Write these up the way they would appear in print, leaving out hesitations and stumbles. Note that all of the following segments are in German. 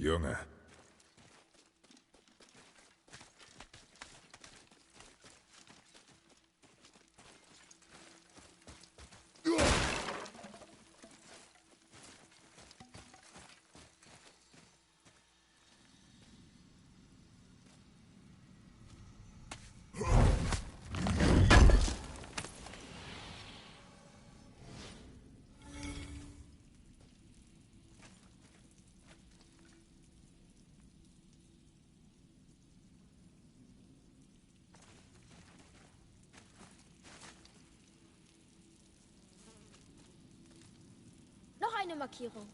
Junge. Noch eine Markierung.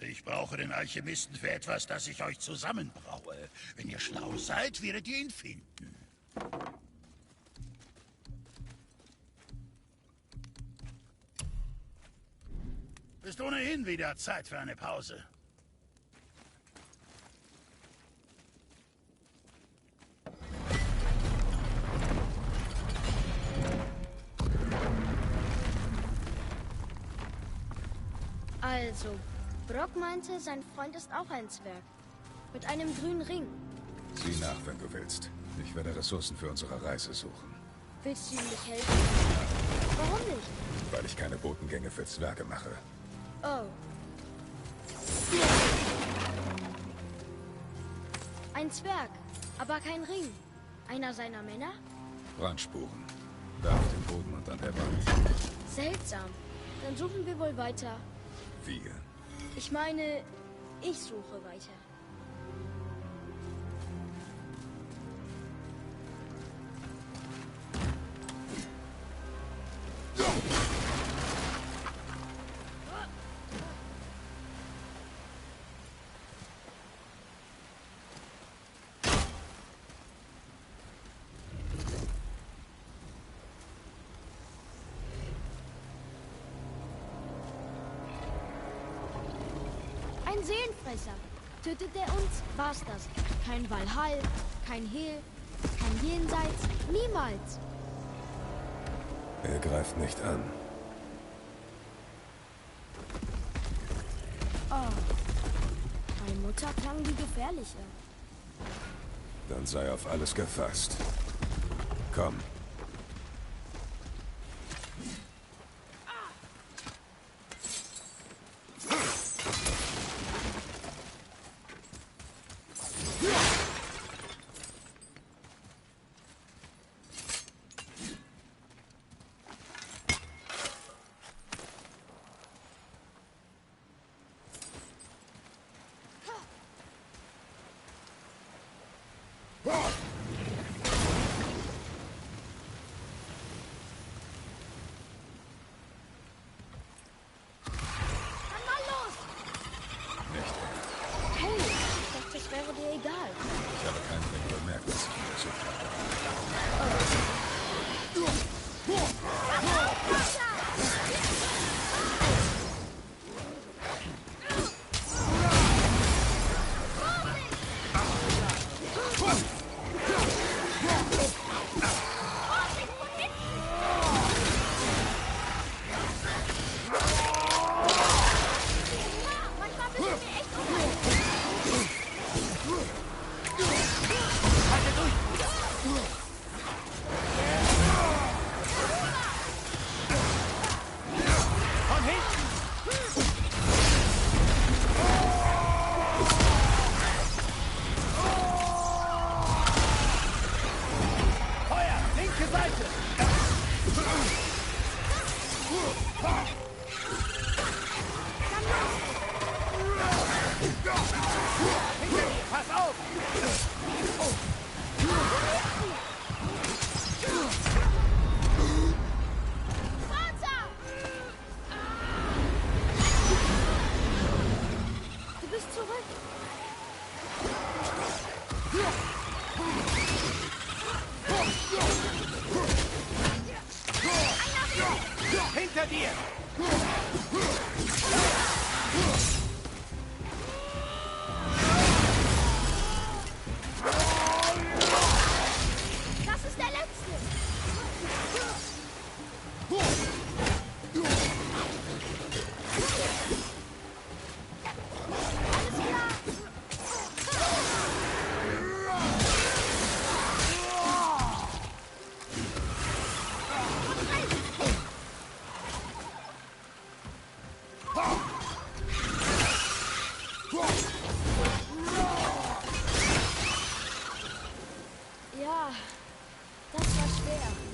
Ich brauche den Alchemisten für etwas, das ich euch zusammenbraue. Wenn ihr schlau seid, werdet ihr ihn finden. Ist ohnehin wieder Zeit für eine Pause. Also, Brock meinte, sein Freund ist auch ein Zwerg. Mit einem grünen Ring. Sieh nach, wenn du willst. Ich werde Ressourcen für unsere Reise suchen. Willst du ihm nicht helfen? Warum nicht? Weil ich keine Botengänge für Zwerge mache. Oh. Ein Zwerg, aber kein Ring. Einer seiner Männer? Brandspuren. Da auf dem Boden und an der Wand. Seltsam. Dann suchen wir wohl weiter. Wir. Ich meine, ich suche weiter. Ein Seelenfresser. Tötet er uns, war's das. Kein Valhall, kein Heil, kein Jenseits, niemals. Er greift nicht an. Oh. Meine Mutter klang wie gefährlicher. Dann sei auf alles gefasst. Komm. Wäre dir egal. Ich habe keinen Ring bemerkt, dass ich ihn gesucht habe. Ja, das war schwer.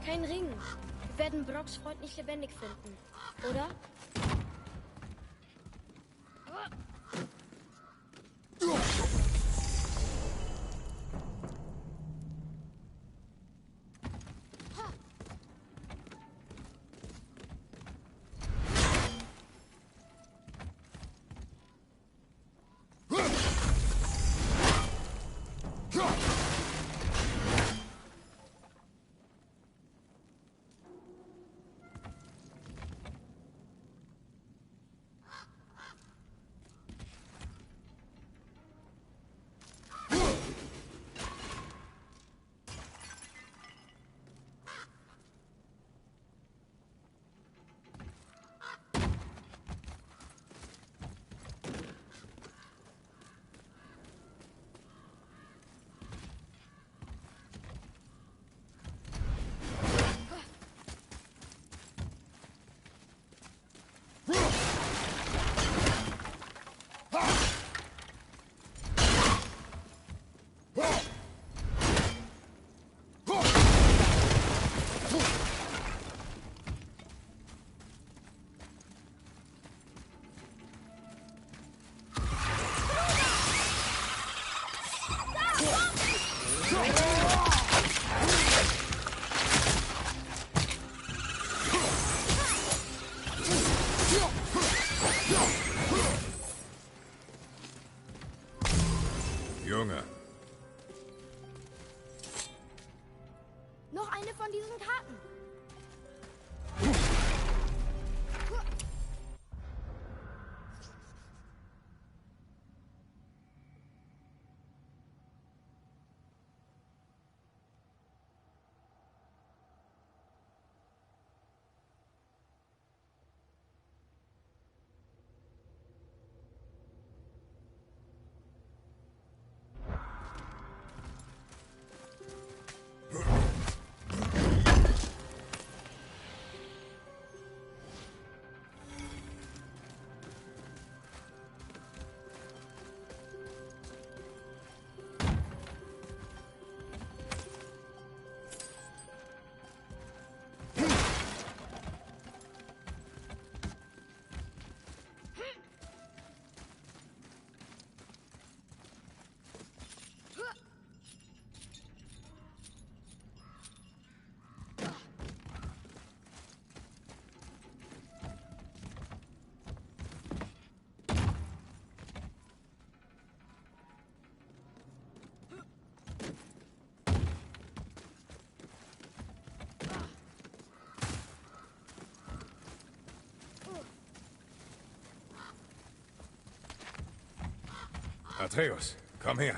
Kein Ring. Wir werden Brocks Freund nicht lebendig finden, oder? Junge. Noch eine von diesen Karten. Atreus, komm her.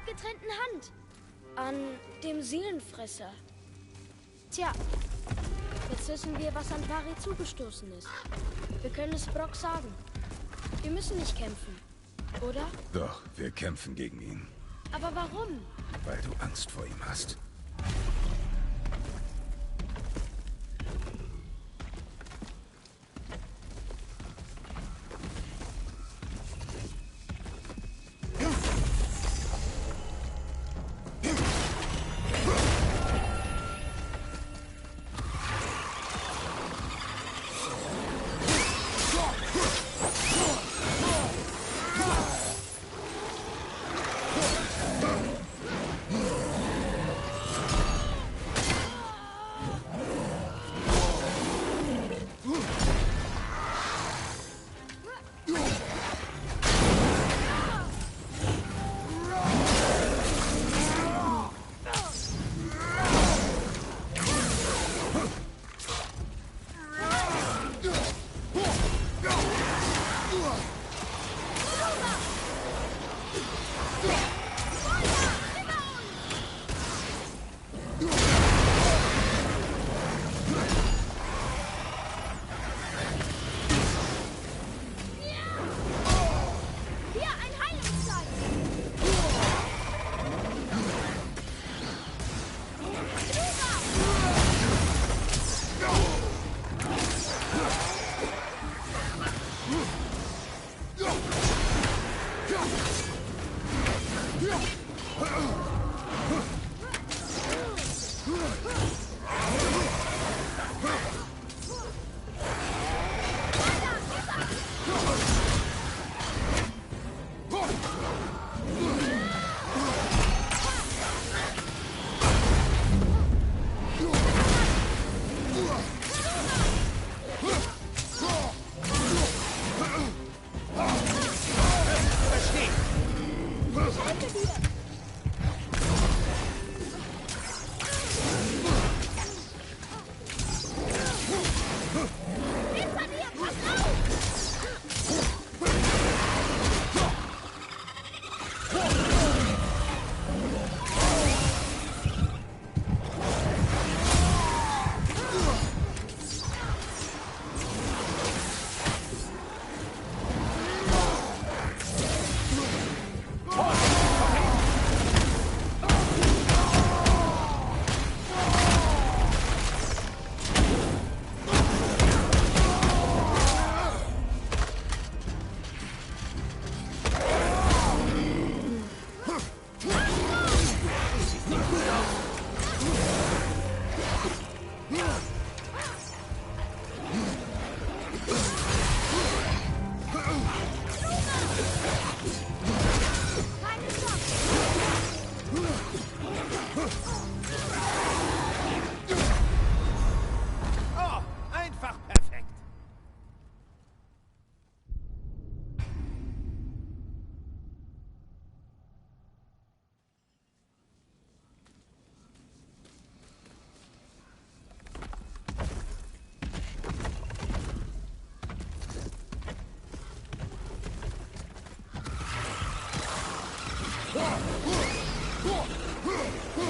Getrennten Hand. An dem Seelenfresser. Tja, jetzt wissen wir, was an Vari zugestoßen ist. Wir können es Brok sagen. Wir müssen nicht kämpfen, oder? Doch, wir kämpfen gegen ihn. Aber warum? Weil du Angst vor ihm hast.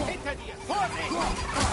Hinter dir! Vorsicht!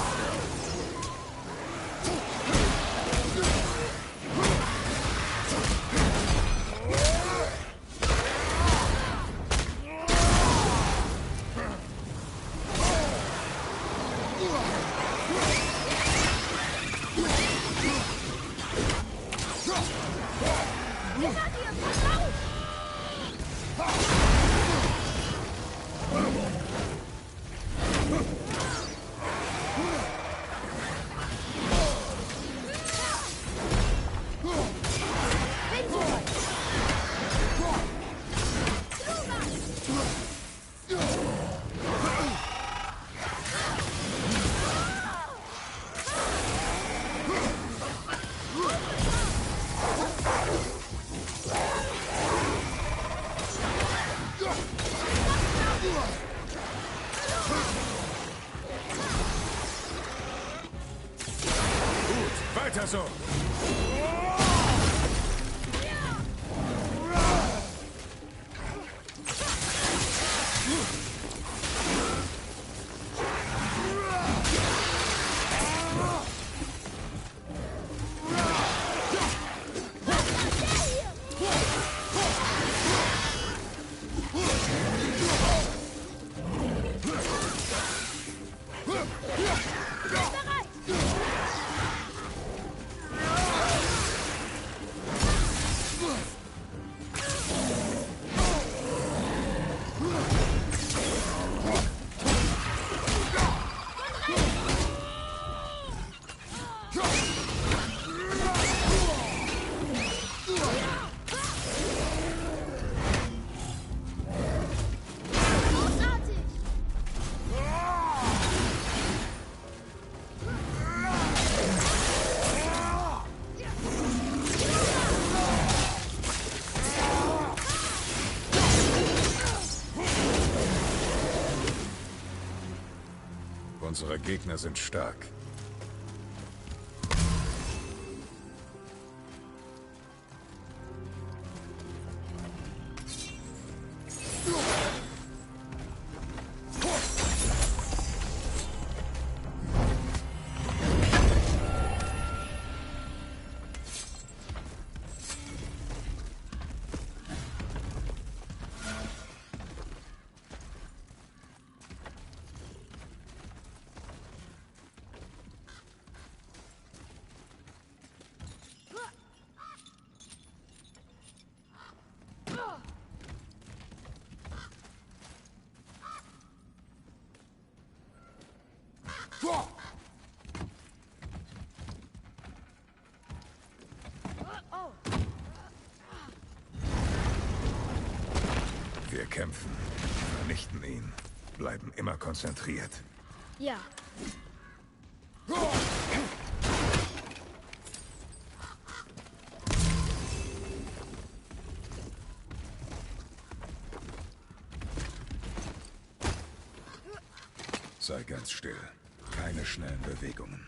Weiter so! Unsere Gegner sind stark. Wir kämpfen, vernichten ihn, bleiben immer konzentriert. Ja. Sei ganz still. Keine schnellen Bewegungen.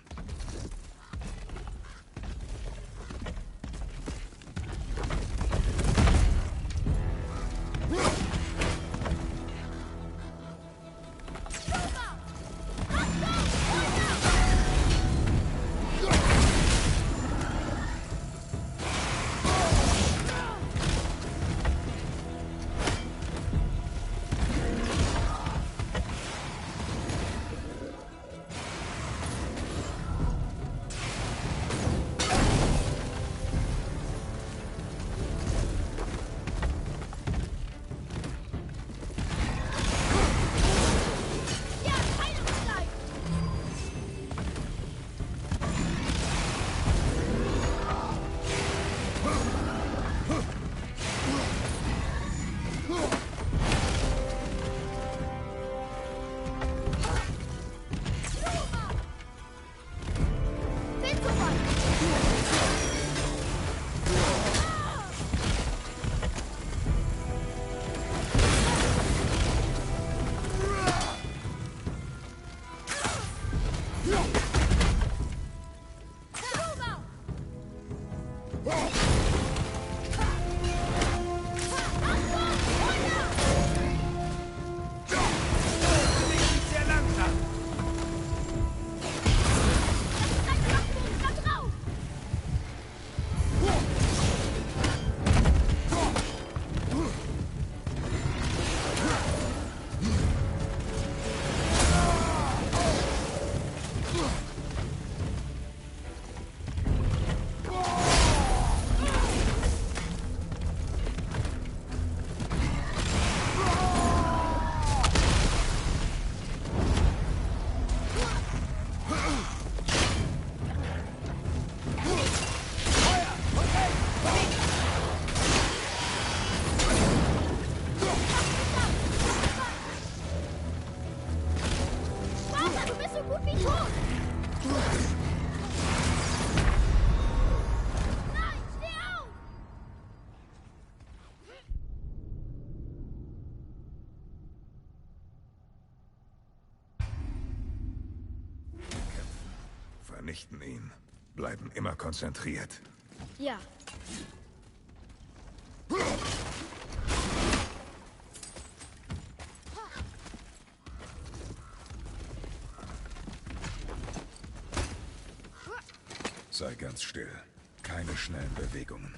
Vernichten ihn, Bleiben immer konzentriert. Ja. Sei ganz still. Keine schnellen Bewegungen.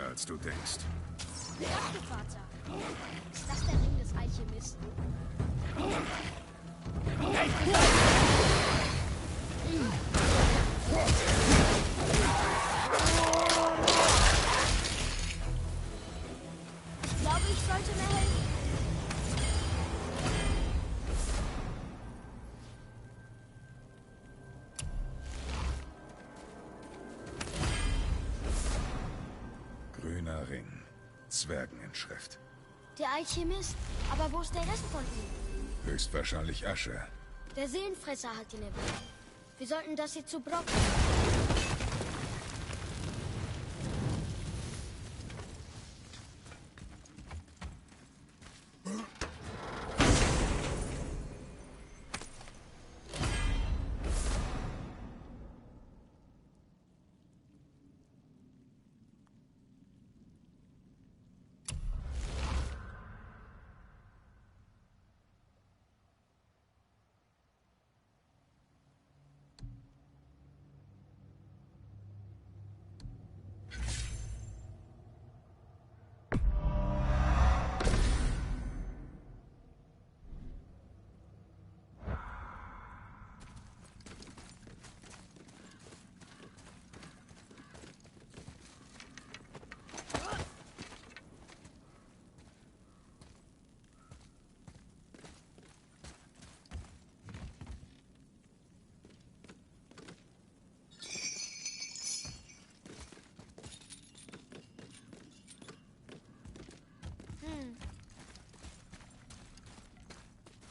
Als du denkst. Danke, Vater. Ist das der Ring des Alchemisten? Ich glaube, ich sollte mir helfen. Grüner Ring. Zwergeninschrift. Der Alchemist? Aber wo ist der Rest von ihm? Höchstwahrscheinlich Asche. Der Seelenfresser hat ihn erwähnt. Wir sollten das hier zu Brock.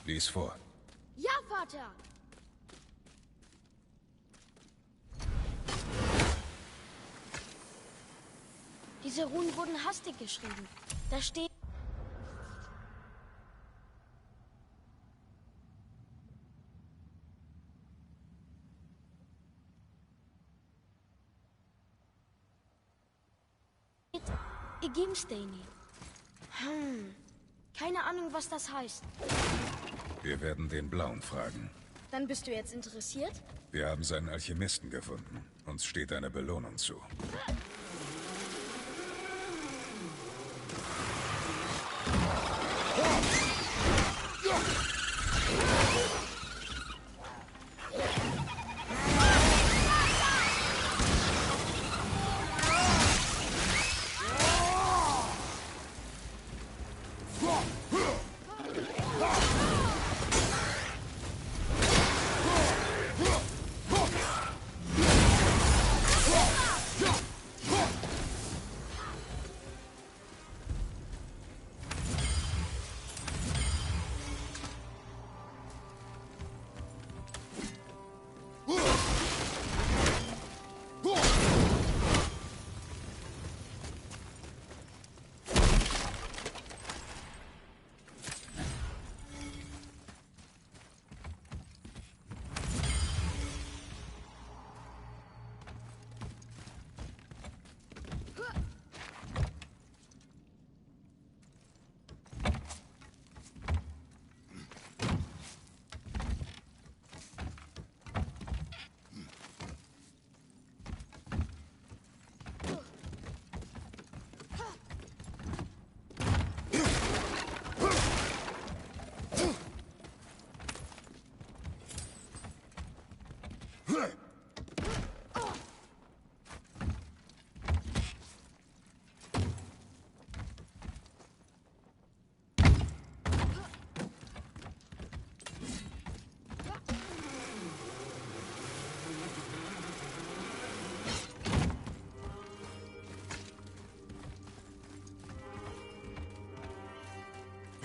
Lies vor. Ja, Vater! Diese Runen wurden hastig geschrieben. Da steht... Igimsteini. Keine Ahnung, was das heißt. Wir werden den Blauen fragen. Dann bist du jetzt interessiert? Wir haben seinen Alchemisten gefunden. Uns steht eine Belohnung zu.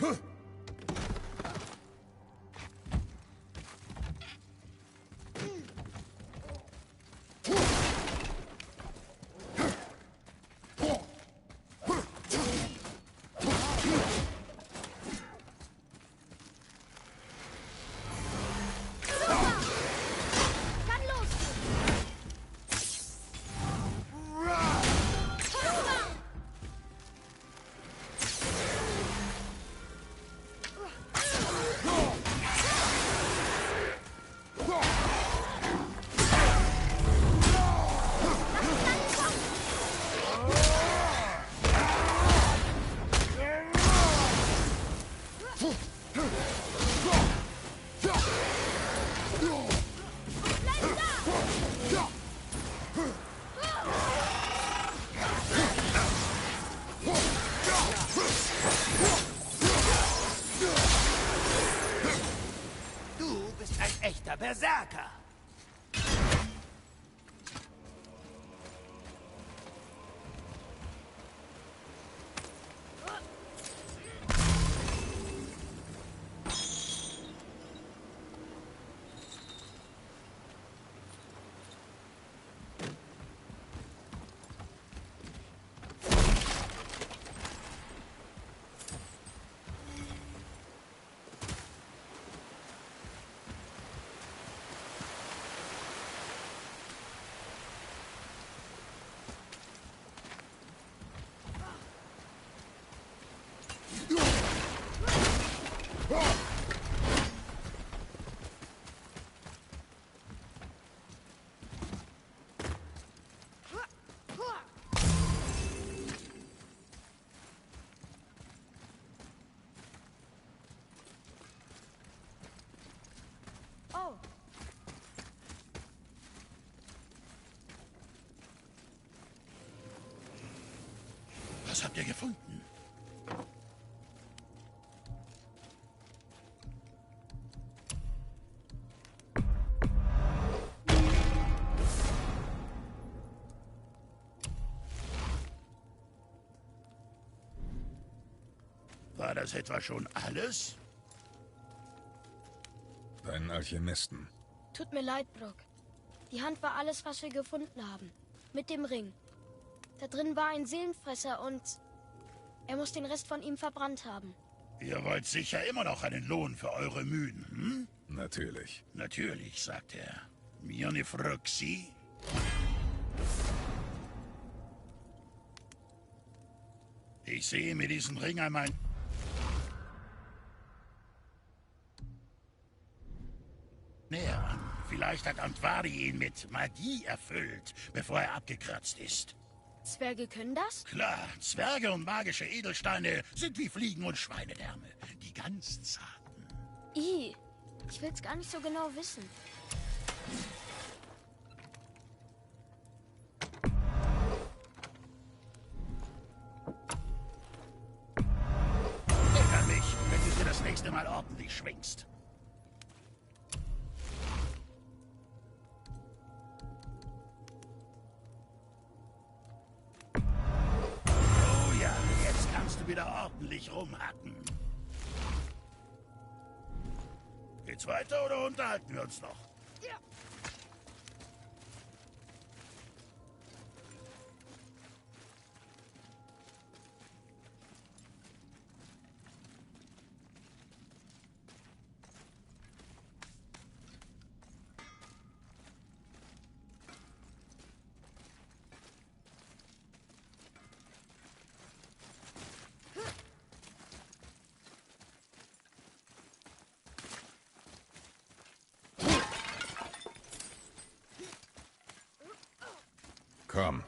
Du bist ein echter Berserker. Oh, Was habt ihr gefunden? War das etwa schon alles? Einen Alchemisten. tut mir leid, Brock. Die Hand war alles, was wir gefunden haben. Mit dem Ring. Da drin war ein Seelenfresser und er muss den Rest von ihm verbrannt haben. Ihr wollt sicher immer noch einen Lohn für eure Mühen, hm? Natürlich. Natürlich, sagt er. Mionifroxy? Ich sehe mir diesen Ring einmal... näher an. Vielleicht hat Antvari ihn mit Magie erfüllt, bevor er abgekratzt ist. Zwerge können das? Klar, Zwerge und magische Edelsteine sind wie Fliegen und Schweinedärme. Die ganz zarten. Ich will's gar nicht so genau wissen. Denk an mich, wenn du dir das nächste Mal ordentlich schwingst. Oh ja, jetzt kannst du wieder ordentlich rumhacken. Geht's weiter oder unterhalten wir uns noch? Ja. Komm.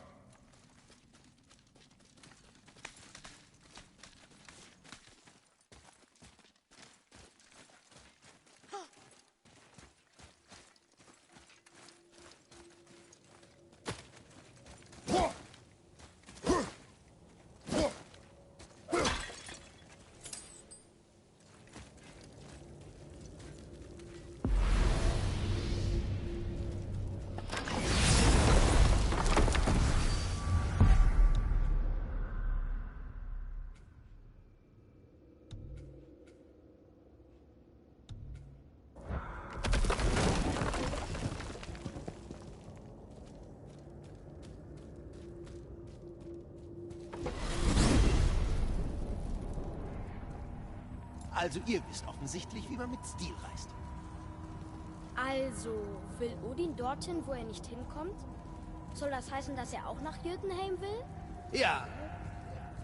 Also ihr wisst offensichtlich, wie man mit Stil reist. Also, will Odin dorthin, wo er nicht hinkommt? Soll das heißen, dass er auch nach Jotunheim will? Ja,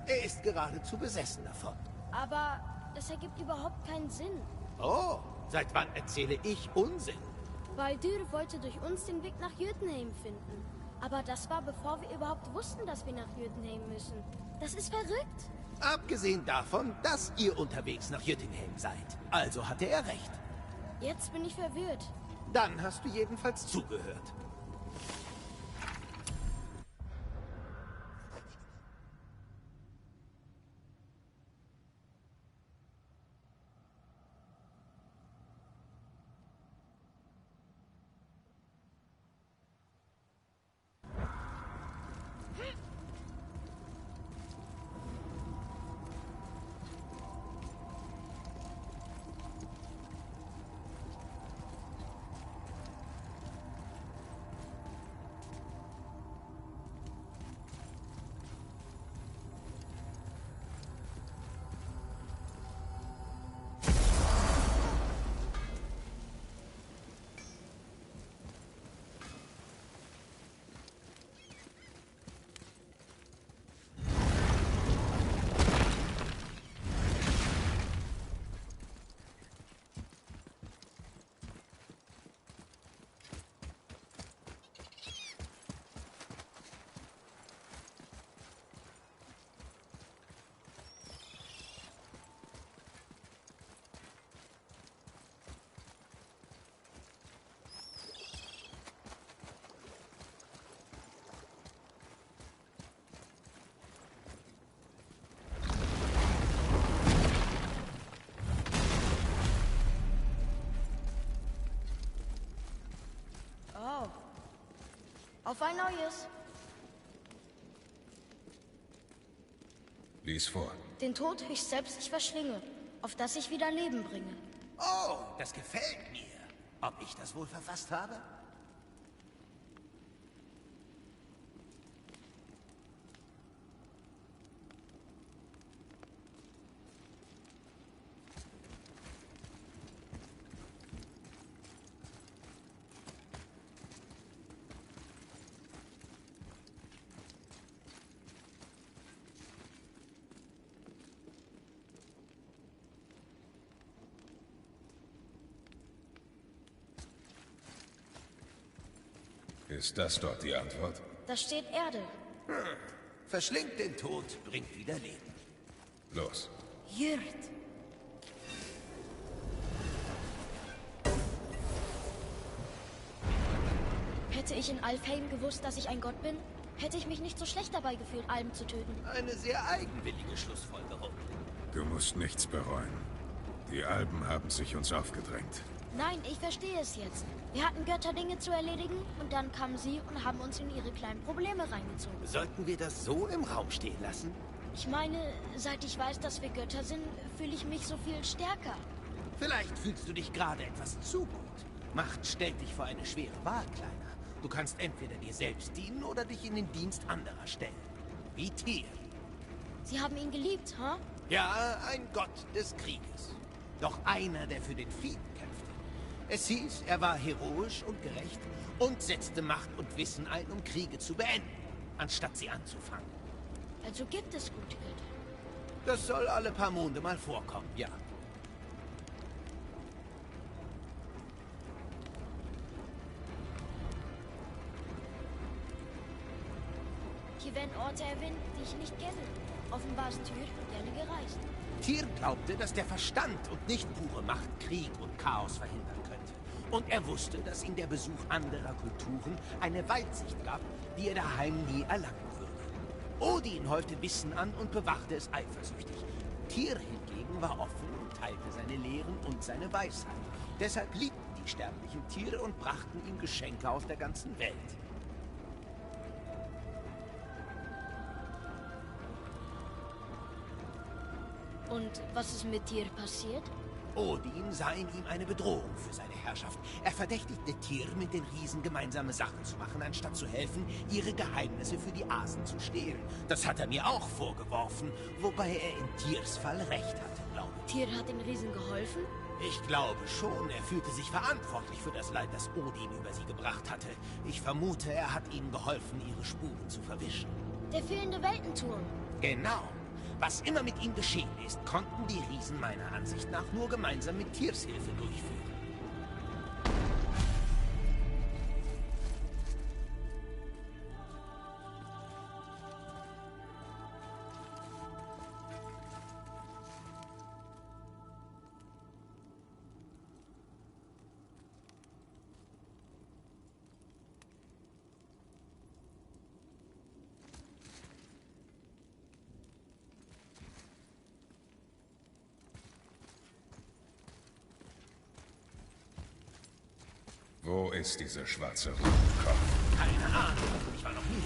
er ist geradezu besessen davon. Aber das ergibt überhaupt keinen Sinn. Oh, seit wann erzähle ich Unsinn? Baldur wollte durch uns den Weg nach Jotunheim finden. Aber das war, bevor wir überhaupt wussten, dass wir nach Jotunheim müssen. Das ist verrückt. Abgesehen davon, dass ihr unterwegs nach Jotunheim seid. Also hatte er recht. Jetzt bin ich verwirrt. Dann hast du jedenfalls zugehört. Oh. Auf ein neues. Lies vor. Den Tod höchst selbst ich verschlinge, auf das ich wieder Leben bringe. Oh, das gefällt mir. Ob ich das wohl verfasst habe? Ist das dort die Antwort? Da steht Erde. Verschlingt den Tod, bringt wieder Leben. Los. Jürt. Hätte ich in Alfheim gewusst, dass ich ein Gott bin, hätte ich mich nicht so schlecht dabei gefühlt, Alben zu töten. Eine sehr eigenwillige Schlussfolgerung. Du musst nichts bereuen. Die Alben haben sich uns aufgedrängt. Nein, ich verstehe es jetzt. Wir hatten Götterdinge zu erledigen und dann kamen sie und haben uns in ihre kleinen Probleme reingezogen. Sollten wir das so im Raum stehen lassen? Ich meine, seit ich weiß, dass wir Götter sind, fühle ich mich so viel stärker. Vielleicht fühlst du dich gerade etwas zu gut. Macht stellt dich vor eine schwere Wahl, Kleiner. Du kannst entweder dir selbst dienen oder dich in den Dienst anderer stellen. Wie Tyr. Sie haben ihn geliebt, ha? Ja, ein Gott des Krieges. Doch einer, der für den Frieden kämpfte. Es hieß, er war heroisch und gerecht und setzte Macht und Wissen ein, um Kriege zu beenden, anstatt sie anzufangen. Also gibt es gute Götter. Das soll alle paar Monde mal vorkommen, ja. Hier werden Orte erwähnt, die ich nicht kenne. Offenbar ist Tyr gerne gereist. Tyr glaubte, dass der Verstand und nicht pure Macht Krieg und Chaos verhindern könnte. Und er wusste, dass ihm der Besuch anderer Kulturen eine Weitsicht gab, die er daheim nie erlangen würde. Odin häufte Wissen an und bewachte es eifersüchtig. Tyr hingegen war offen und teilte seine Lehren und seine Weisheit. Deshalb liebten die sterblichen Tiere und brachten ihm Geschenke aus der ganzen Welt. Und was ist mit Tyr passiert? Odin sah in ihm eine Bedrohung für seine Herrschaft. Er verdächtigte Tyr, mit den Riesen gemeinsame Sachen zu machen, anstatt zu helfen, ihre Geheimnisse für die Asen zu stehlen. Das hat er mir auch vorgeworfen, wobei er in Tyrs Fall recht hatte, glaube Tyr hat den Riesen geholfen? Ich glaube schon. Er fühlte sich verantwortlich für das Leid, das Odin über sie gebracht hatte. Ich vermute, er hat ihnen geholfen, ihre Spuren zu verwischen. Der fehlende Weltenturm. Genau. Was immer mit ihm geschehen ist, konnten die Riesen meiner Ansicht nach nur gemeinsam mit Tyrs Hilfe durchführen. Wo ist dieser schwarze Kopf? Keine Ahnung. Ich war noch nie.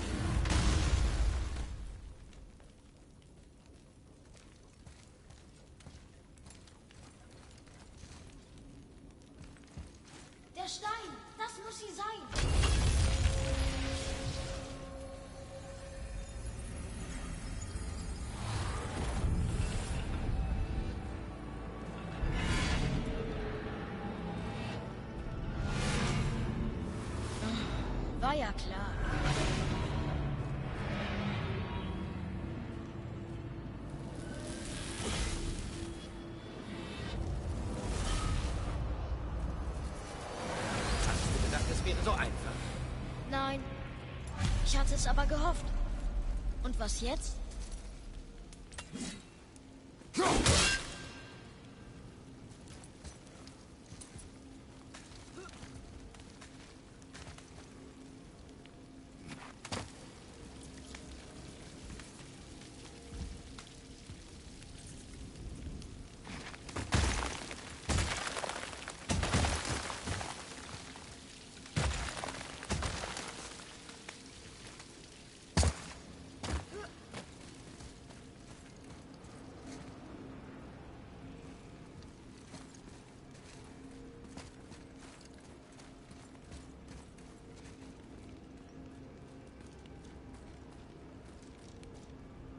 Der Stein, das muss sie sein. War ja klar. Hast du gedacht, es wäre so einfach? Nein. Ich hatte es aber gehofft. Und was jetzt?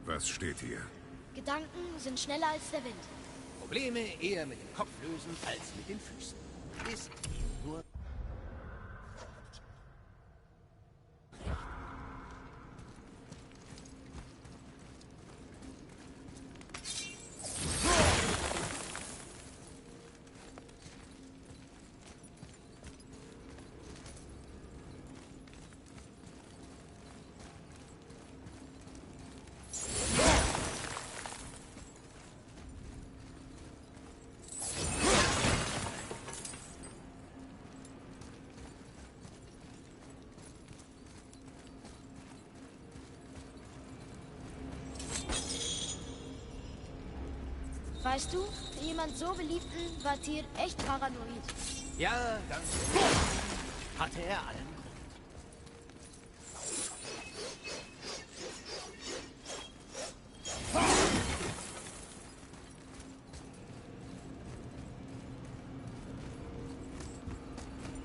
Was steht hier? Gedanken sind schneller als der Wind. Probleme eher mit dem Kopf lösen als mit den Füßen. Ist ihm nur... Weißt du, für jemand so beliebten war Tyr echt paranoid. Ja, ganz hatte er allen Grund.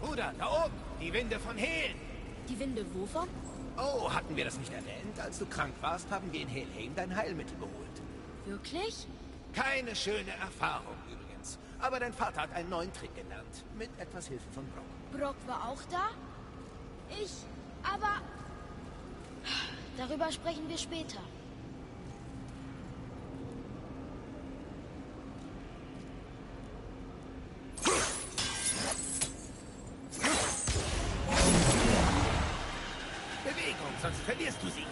Bruder, da oben, die Winde von Helm. Die Winde wovon? Oh, hatten wir das nicht erwähnt? Als du krank warst, haben wir in Helheim dein Heilmittel geholt. Wirklich? Keine schöne Erfahrung übrigens. Aber dein Vater hat einen neuen Trick gelernt. Mit etwas Hilfe von Brock. Brock war auch da? Aber... Darüber sprechen wir später. Bewegung, sonst verlierst du sie.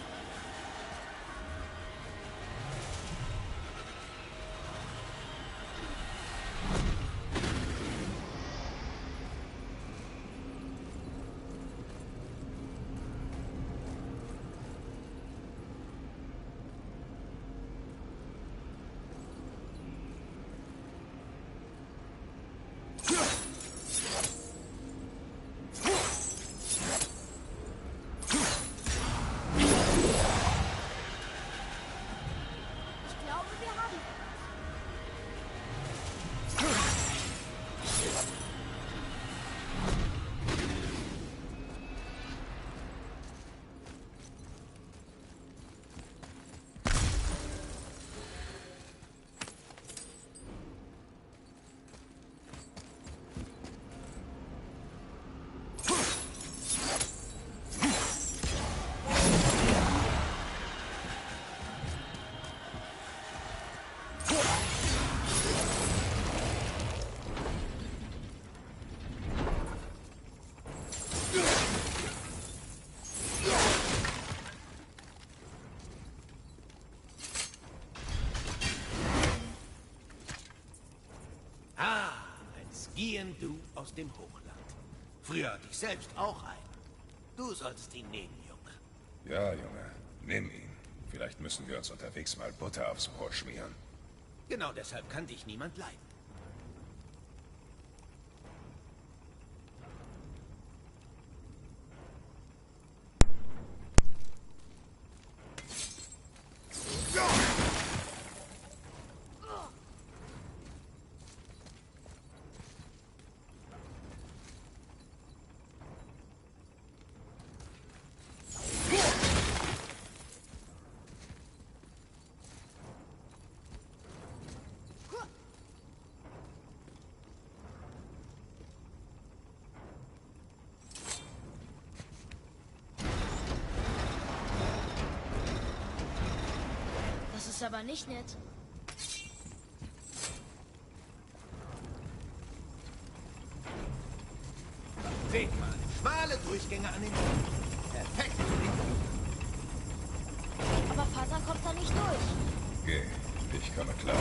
Gehen du aus dem Hochland. Früher hatte ich selbst auch einen. Du solltest ihn nehmen, Junge. Ja, Junge, nimm ihn. Vielleicht müssen wir uns unterwegs mal Butter aufs Brot schmieren. Genau deshalb kann dich niemand leiden. Das ist aber nicht nett. Seht mal, schmale Durchgänge an den Wänden. Perfekt für den Jungen. Aber Vater kommt da nicht durch. Geh, ich komme klar.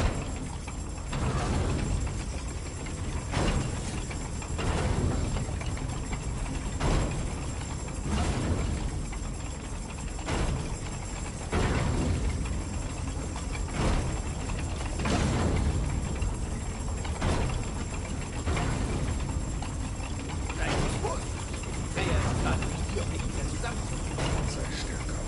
Sei stärker.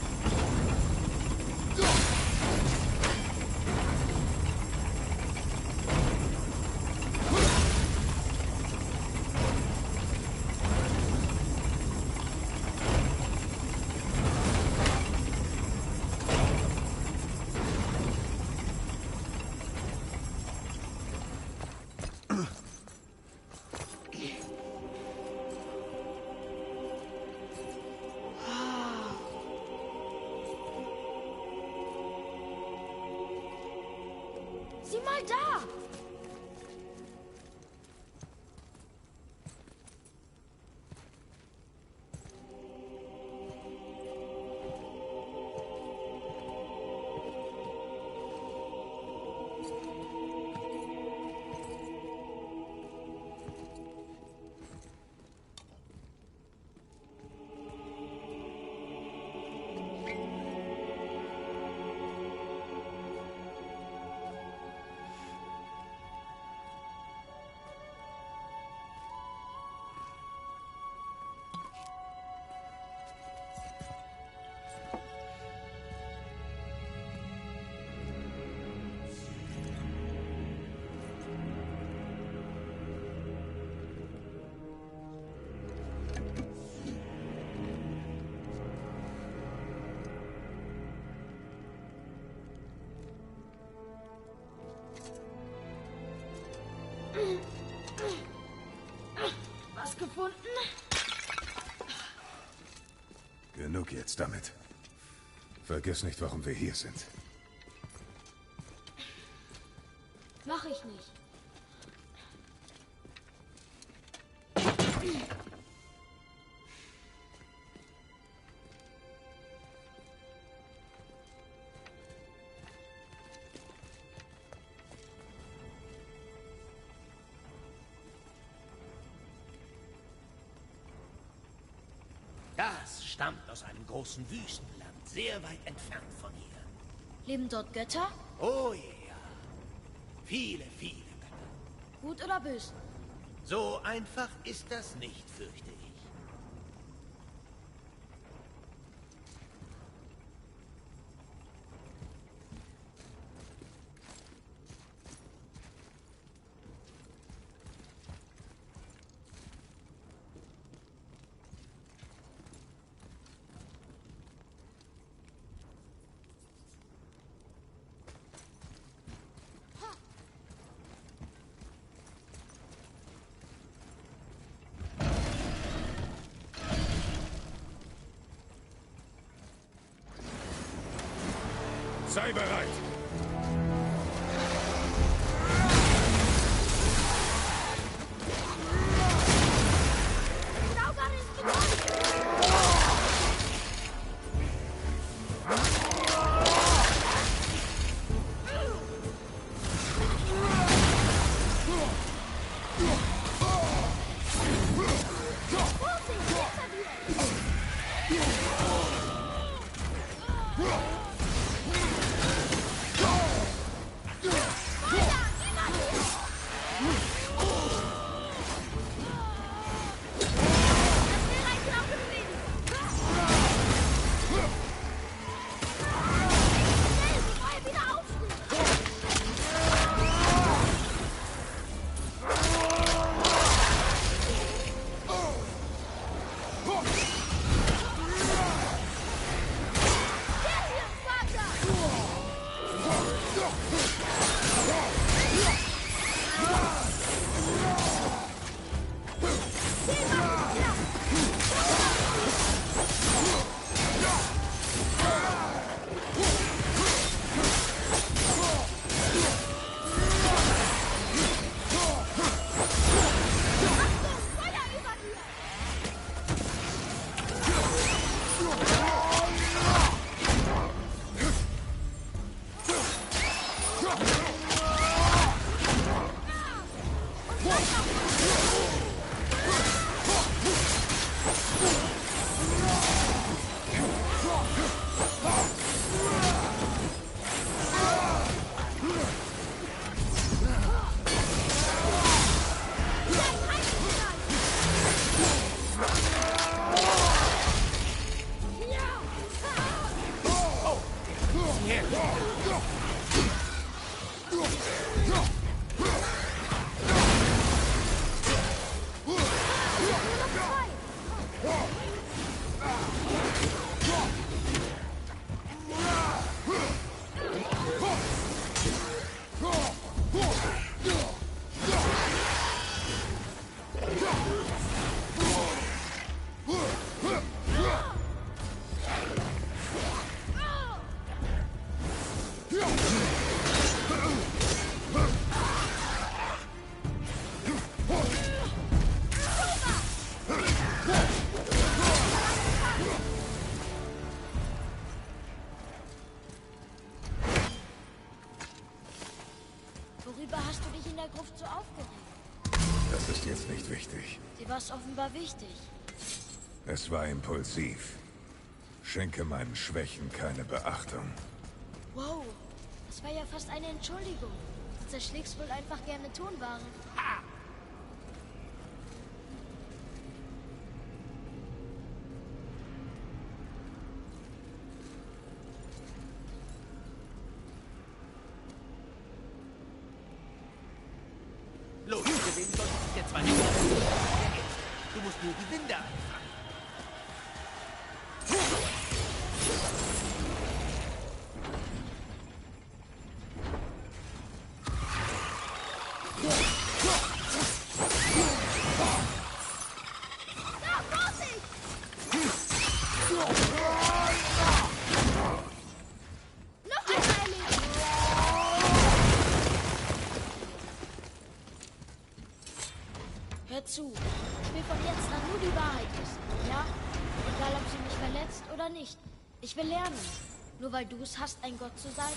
Sieh mal da! Was gefunden? Genug jetzt damit. Vergiss nicht, warum wir hier sind. Mach ich nicht. Das stammt aus einem großen Wüstenland, sehr weit entfernt von hier. Leben dort Götter? Oh ja. Viele, viele Götter. Gut oder böse? So einfach ist das nicht, fürchte ich. Sei bereit! Sauger ist gewonnen! Worüber hast du dich in der Gruft so aufgeregt? Das ist jetzt nicht wichtig. Dir war es offenbar wichtig. Es war impulsiv. Schenke meinen Schwächen keine Beachtung. Wow, das war ja fast eine Entschuldigung. Du zerschlägst wohl einfach gerne Tonwaren. Los, gewinnen solltest du jetzt zwar nicht. Du musst nur die Winde einfangen. Hör zu, ich will von jetzt an nur die Wahrheit wissen, ja? Egal, ob sie mich verletzt oder nicht. Ich will lernen. Nur weil du es hast, ein Gott zu sein.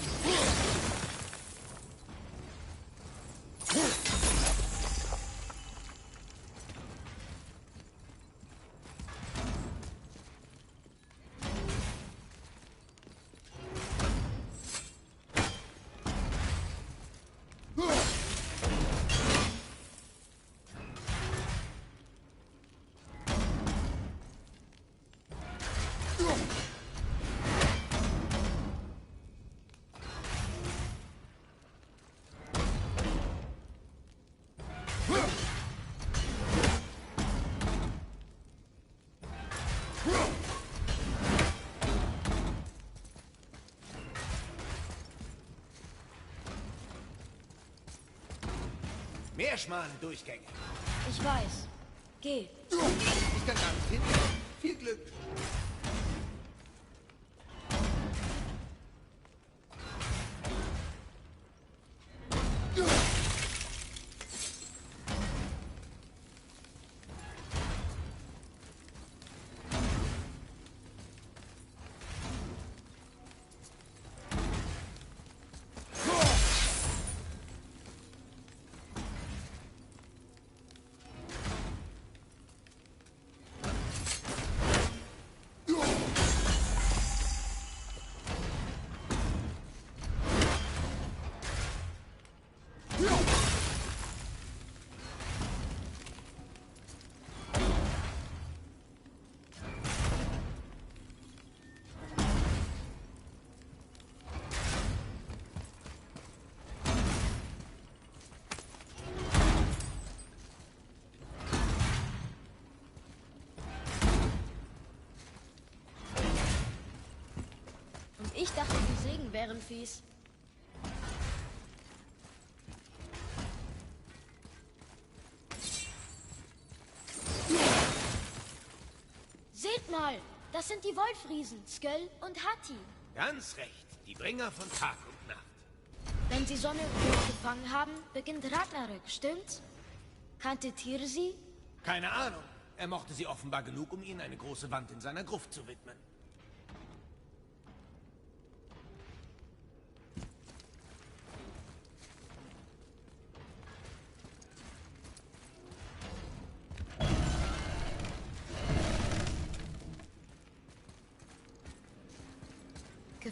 Mehr schmale Durchgänge. Ich weiß. Geh. Ich kann gar nicht hin. Viel Glück. Ich dachte, die Segen wären fies. Seht mal, das sind die Wolfriesen, Sköll und Hati. Ganz recht. Die Bringer von Tag und Nacht. Wenn sie Sonne und Mond gefangen haben, beginnt Ragnarök, stimmt's? Kannte Tyr sie? Keine Ahnung. Er mochte sie offenbar genug, um ihnen eine große Wand in seiner Gruft zu widmen.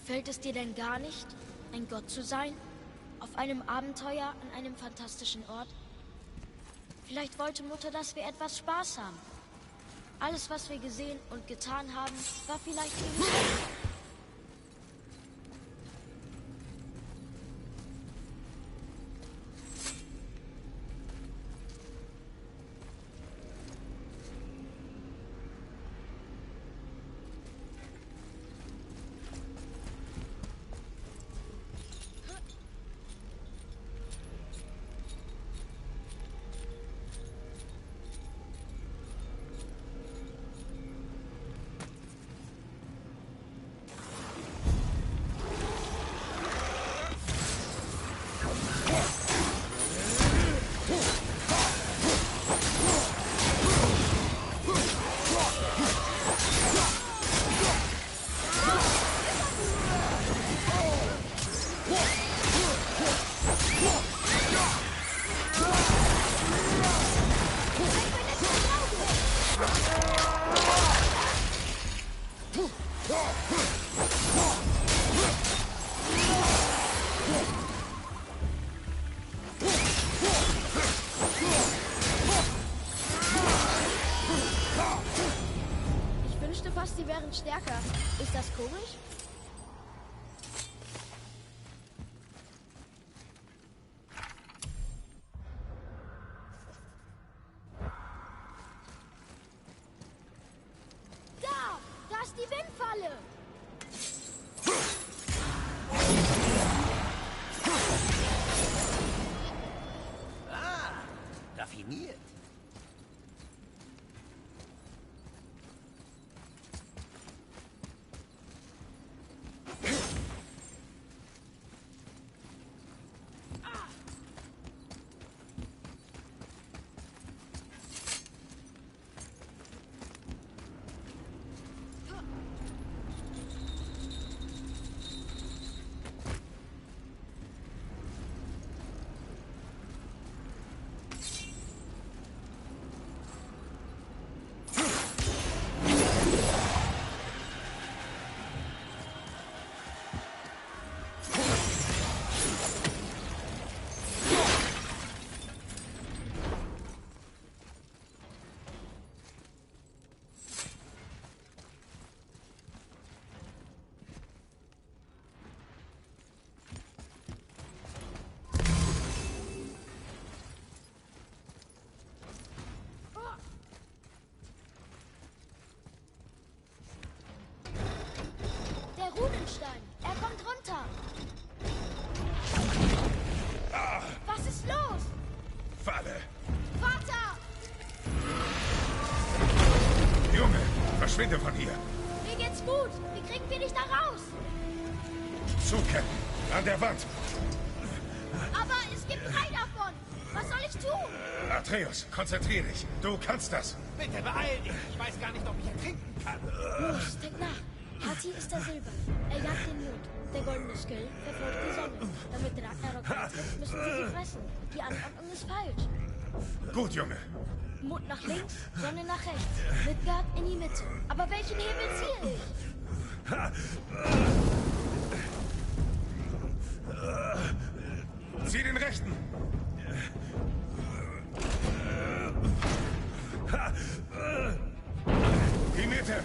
Gefällt es dir denn gar nicht, ein Gott zu sein? Auf einem Abenteuer an einem fantastischen Ort? Vielleicht wollte Mutter, dass wir etwas Spaß haben. Alles, was wir gesehen und getan haben, war vielleicht nicht. Die wären stärker. Ist das komisch? Da ist die Windfalle. Raffiniert. Runenstein. Er kommt runter. Was ist los? Falle! Vater! Junge, verschwinde von hier. Mir geht's gut. Wie kriegen wir dich da raus? Zuketten. An der Wand. Aber es gibt 3 davon. Was soll ich tun? Atreus, konzentrier dich. Du kannst das. Bitte beeil dich. Ich weiß gar nicht, ob ich ertrinken kann. Los, denk nach. Hati ist der Silber. Er jagt den Mond. Der goldene Skill verfolgt die Sonne. Damit Ragnarok eintritt, müssen sie fressen. Die Anordnung ist falsch. Gut, Junge. Mond nach links, Sonne nach rechts. Midgard in die Mitte. Aber welchen Hebel ziehe ich? Zieh den rechten. Die Mitte.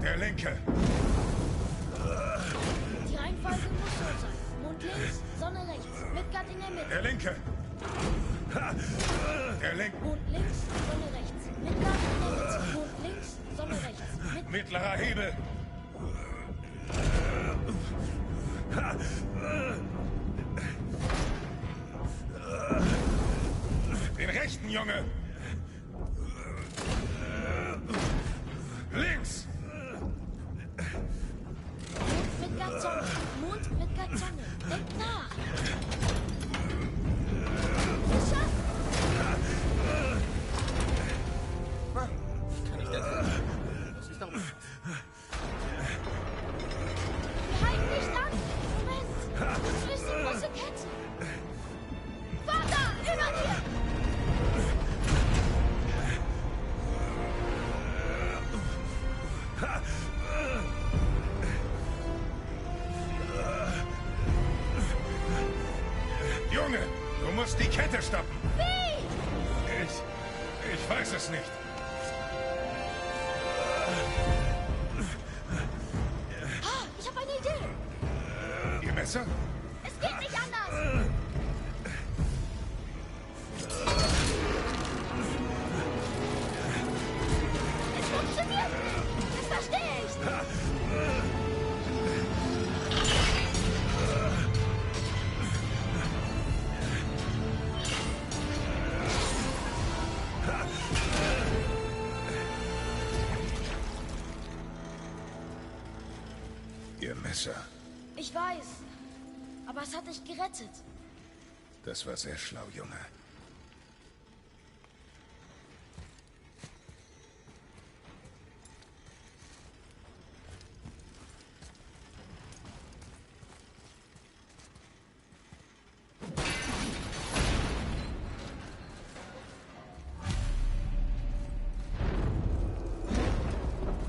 Der linke. Die Reihenfolge muss so sein. Mond links, Sonne rechts. Midgard in der Mitte. Der linke. Der linke. Mond links, Sonne rechts. Midgard in der Mitte. Mond links, Sonne rechts. Mittlerer Hebel. Den rechten, Junge. Links. Mond, Midgard, Sonne. Mond, Midgard, Sonne. Denk nach. Geschafft! Kann ich das tun? Das ist doch... Wir halten nicht an. Moment. Wo ist die große Kette? Vater, über dir! Bitte stoppen! Wie? Ich weiß es nicht. Ich habe eine Idee. Ihr Messer? Es geht nicht anders. Es funktioniert nicht. Das verstehe ich nicht. Ihr Messer. Ich weiß. Aber es hat dich gerettet. Das war sehr schlau, Junge.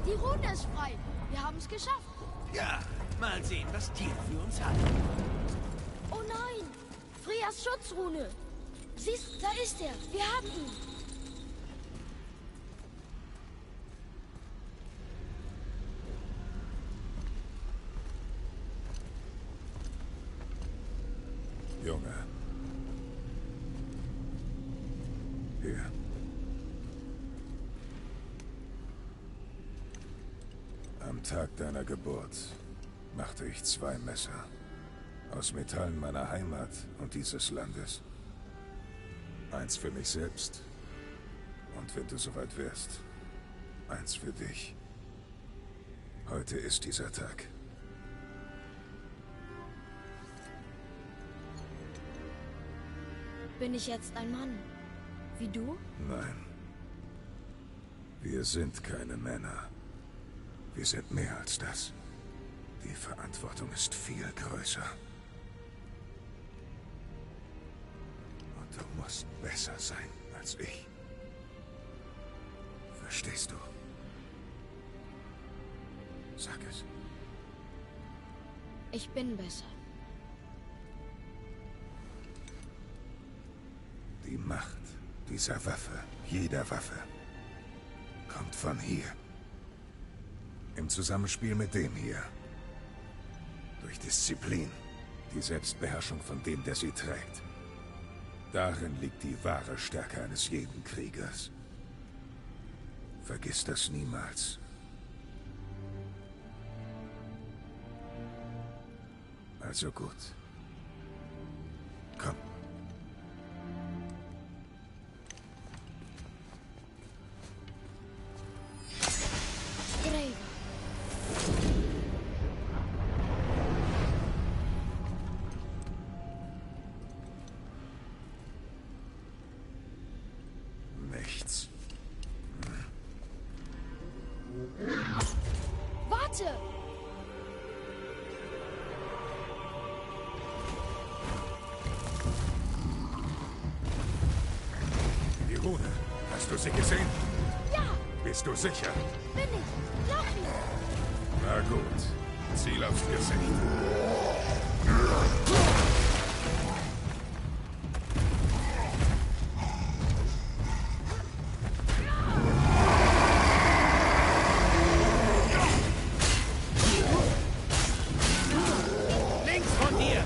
Die Rune ist frei. Wir haben es geschafft. Ja, mal sehen, was Tyr für uns hat. Oh nein! Frias Schutzrune! Siehst, da ist er! Wir haben ihn! Junge. Hier. Am Tag deiner Geburt machte ich 2 Messer. Aus Metallen meiner Heimat und dieses Landes. Eins für mich selbst. Und wenn du soweit wärst, eins für dich. Heute ist dieser Tag. Bin ich jetzt ein Mann? Wie du? Nein. Wir sind keine Männer. Wir sind mehr als das. Die Verantwortung ist viel größer. Und du musst besser sein als ich. Verstehst du? Sag es. Ich bin besser. Die Macht dieser Waffe, jeder Waffe, kommt von hier. Im Zusammenspiel mit dem hier. Durch Disziplin, die Selbstbeherrschung von dem, der sie trägt. Darin liegt die wahre Stärke eines jeden Kriegers. Vergiss das niemals. Also gut. Komm. Draven. Nichts. Warte! Die Rune. Hast du sie gesehen? Ja, Bist du sicher? bin ich. Glaub mir. Na gut. Ziel aufs Gesicht. Links von dir!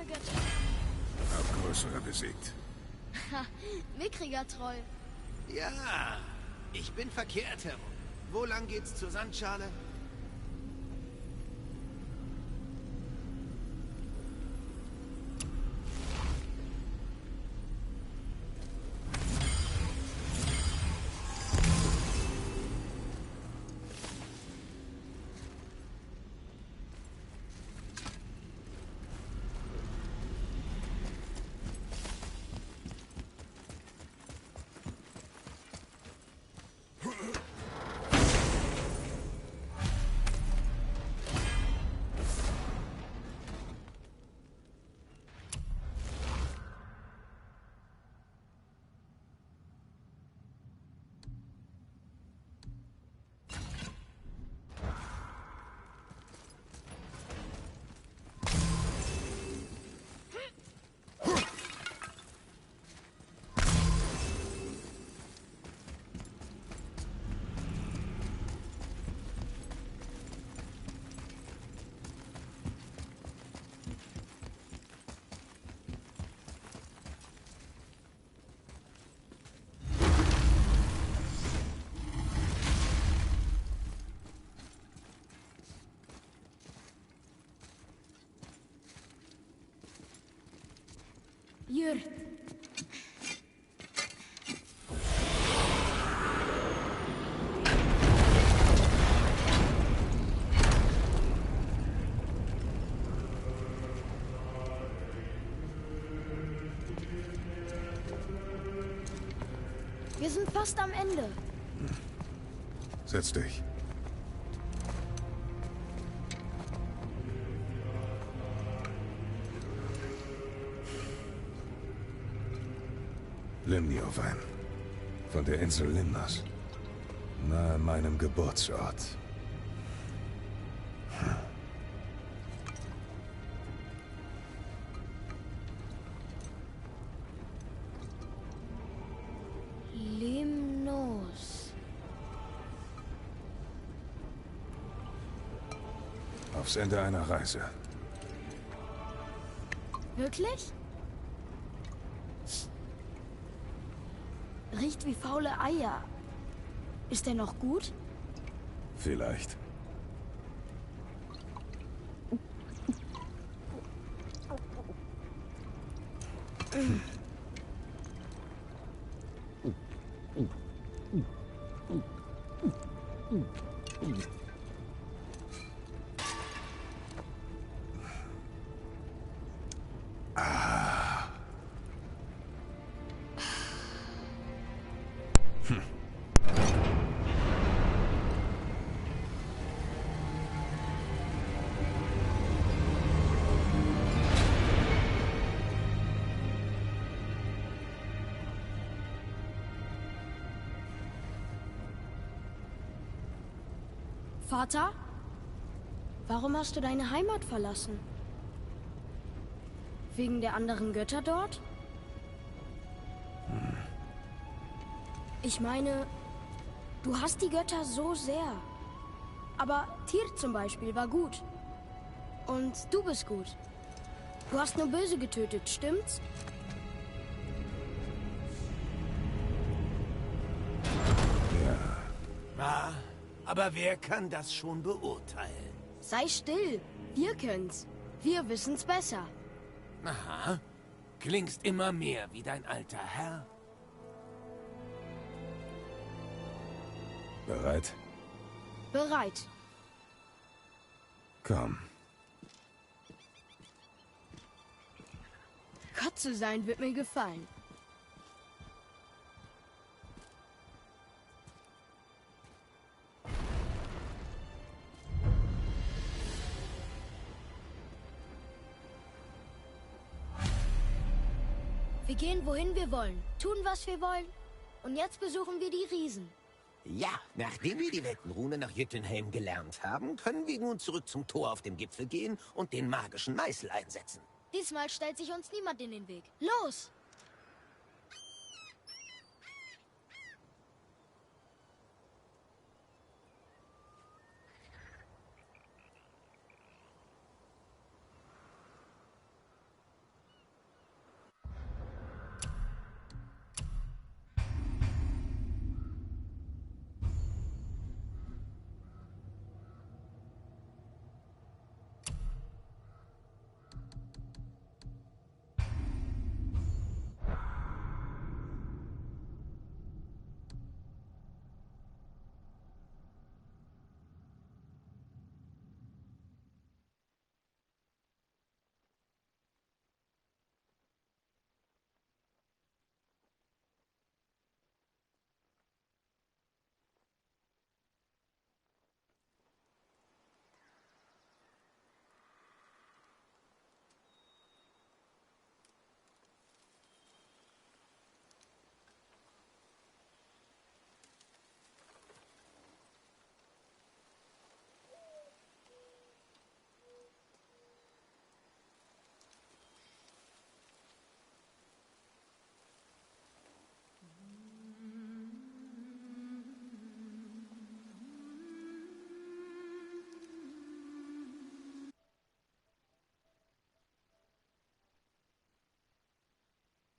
Götter. Auch größere besiegt. Ha, mickriger Troll. Ja, ich bin verkehrt herum. Wo lang geht's zur Sandschale? Jür. Wir sind fast am Ende. Setz dich. Limniowein. Von der Insel Limnas. Nahe meinem Geburtsort. Limnos. Aufs Ende einer Reise. Wirklich? Riecht wie faule Eier. Ist er noch gut? Vielleicht. Vater? Warum hast du deine Heimat verlassen? Wegen der anderen Götter dort? Ich meine, du hast die Götter so sehr. Aber Tyr zum Beispiel war gut. Und du bist gut. Du hast nur Böse getötet, stimmt's? Ah, aber wer kann das schon beurteilen? Sei still. Wir können's. Wir wissen's besser. Aha. Klingst immer mehr wie dein alter Herr. Bereit? Bereit. Komm. Gott zu sein wird mir gefallen. Wir gehen, wohin wir wollen, tun, was wir wollen. Und jetzt besuchen wir die Riesen. Ja, nachdem wir die Weltenrune nach Jötunheim gelernt haben, können wir nun zurück zum Tor auf dem Gipfel gehen und den magischen Meißel einsetzen. Diesmal stellt sich uns niemand in den Weg. Los!